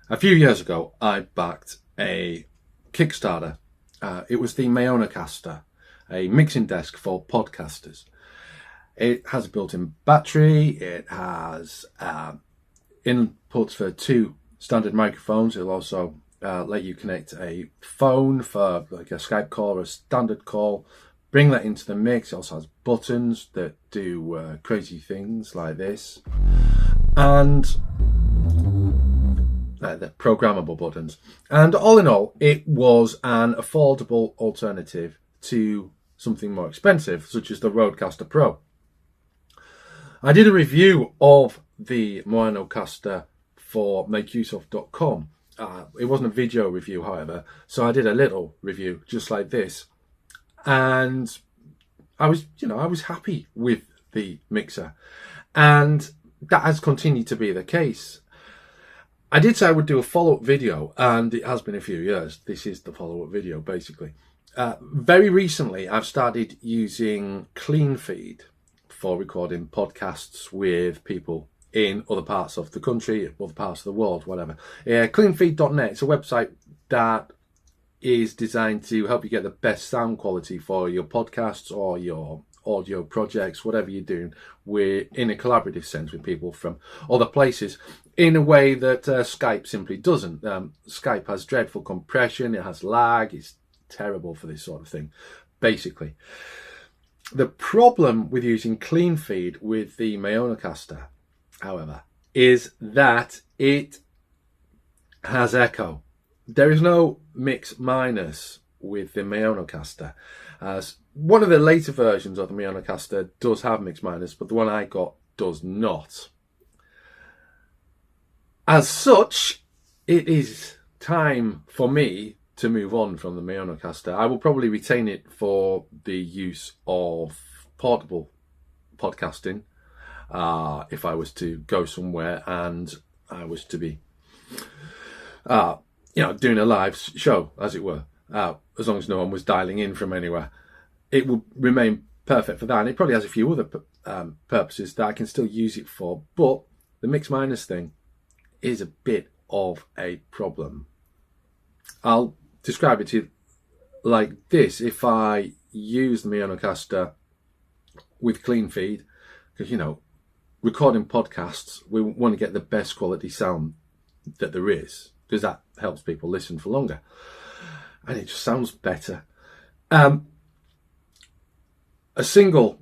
A few years ago, I backed a Kickstarter. It was the Maonocaster, a mixing desk for podcasters. It has a built-in battery. It has inputs for 2 standard microphones. It'll also let you connect a phone for like a Skype call or a standard call. Bring that into the mix. It also has buttons that do crazy things like this. And the programmable buttons. And all in all, it was an affordable alternative to something more expensive, such as the Rodecaster Pro. I did a review of the Maonocaster for makeuseof.com. It wasn't a video review, however, so I did a little review just like this. And I was happy with the mixer. And that has continued to be the case. I did say I would do a follow-up video, and it has been a few years. This is the follow-up video, basically. Very recently, I've started using CleanFeed for recording podcasts with people in other parts of the country, other parts of the world, whatever. CleanFeed.net, it's a website that is designed to help you get the best sound quality for your podcasts or your audio projects, whatever you're doing. We're in a collaborative sense with people from other places in a way that Skype simply doesn't. Skype has dreadful compression, it has lag, it's terrible for this sort of thing, basically. The problem with using CleanFeed with the Maonocaster, however, is that it has echo. There is no mix minus with the Maonocaster. One of the later versions of the Maonocaster does have mix minus, but the one I got does not. As such, it is time for me to move on from the Maonocaster. I will probably retain it for the use of portable podcasting if I was to go somewhere and I was to be doing a live show, as it were, as long as no one was dialing in from anywhere. It will remain perfect for that, and it probably has a few other purposes that I can still use it for, but the mix minus thing is a bit of a problem. I'll describe it to you like this. If I use the Maonocaster with CleanFeed, because recording podcasts, we want to get the best quality sound that there is, because that helps people listen for longer, and it just sounds better. A single,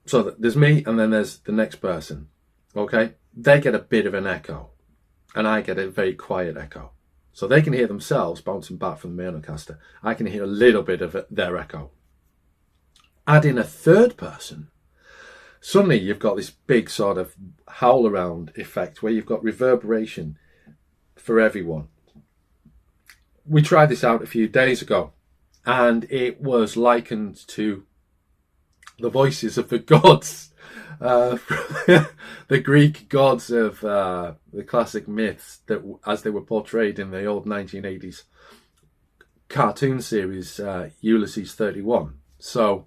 so that there's me and then there's the next person, okay? They get a bit of an echo, and I get a very quiet echo. So they can hear themselves bouncing back from the Maonocaster. I can hear a little bit of their echo. Add in a third person, suddenly you've got this big sort of howl around effect where you've got reverberation for everyone. We tried this out a few days ago, and it was likened to the voices of the gods, the Greek gods of the classic myths that, as they were portrayed in the old 1980s cartoon series Ulysses 31. So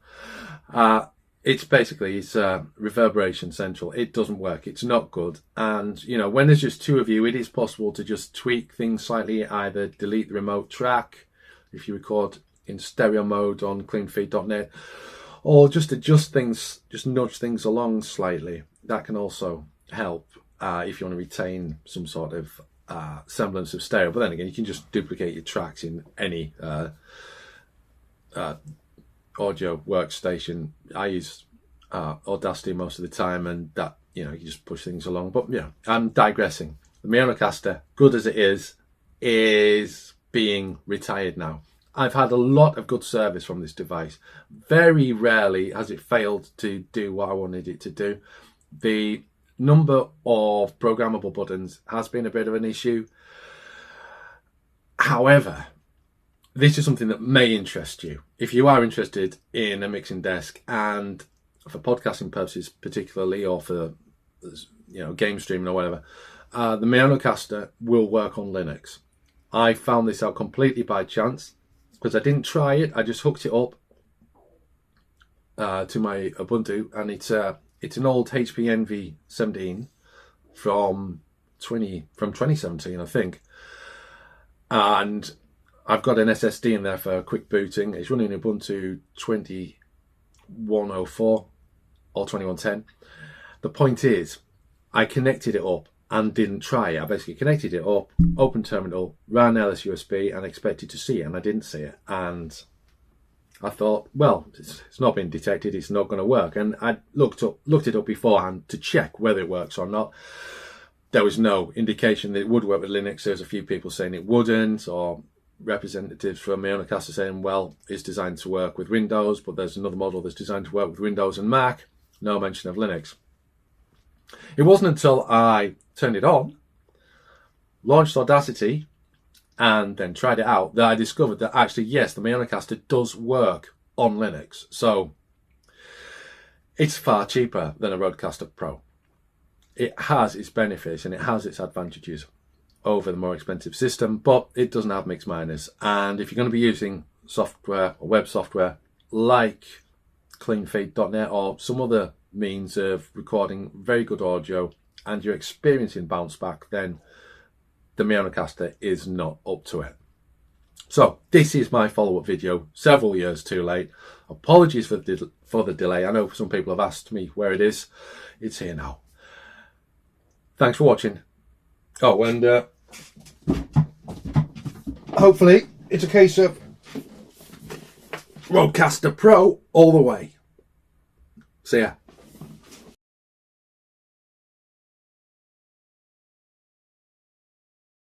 it's reverberation central. It doesn't work. It's not good. And when there's just 2 of you, it is possible to just tweak things slightly. Either delete the remote track if you record in stereo mode on cleanfeed.net, or just adjust things, just nudge things along slightly. That can also help if you want to retain some sort of semblance of stereo. But then again, you can just duplicate your tracks in any audio workstation. I use Audacity most of the time, and that you just push things along. But I'm digressing. The Maonocaster, good as it is being retired now. I've had a lot of good service from this device. Very rarely has it failed to do what I wanted it to do. The number of programmable buttons has been a bit of an issue. However, this is something that may interest you. If you are interested in a mixing desk, and for podcasting purposes particularly, or for game streaming or whatever, the Maonocaster will work on Linux. I found this out completely by chance, because I didn't try it. I just hooked it up to my Ubuntu, and it's an old HP Envy 17 from from 2017, I think. And I've got an SSD in there for quick booting. It's running Ubuntu 2104 or 2110. The point is, I connected it up and didn't try it. I basically connected it up, open terminal, ran LS USB, and expected to see it, and I didn't see it. And I thought, well, it's not been detected, it's not going to work. And I looked it up beforehand to check whether it works or not. There was no indication that it would work with Linux. There's a few people saying it wouldn't, or representatives from Maonocaster saying, well, it's designed to work with Windows, but there's another model that's designed to work with Windows and Mac. No mention of Linux. It wasn't until I turned it on, launched Audacity, and then tried it out that I discovered that actually, yes, the Maonocaster does work on Linux. So it's far cheaper than a Rodecaster Pro. It has its benefits and it has its advantages over the more expensive system, but it doesn't have mixed minus. And if you're going to be using software or web software like cleanfeed.net or some other means of recording very good audio and you're experiencing bounce back, then the Maonocaster is not up to it. So this is my follow-up video, several years too late. Apologies for the delay. I know some people have asked me where it is. It's here now. Thanks for watching. Oh, and hopefully it's a case of Rodecaster Pro all the way. See ya.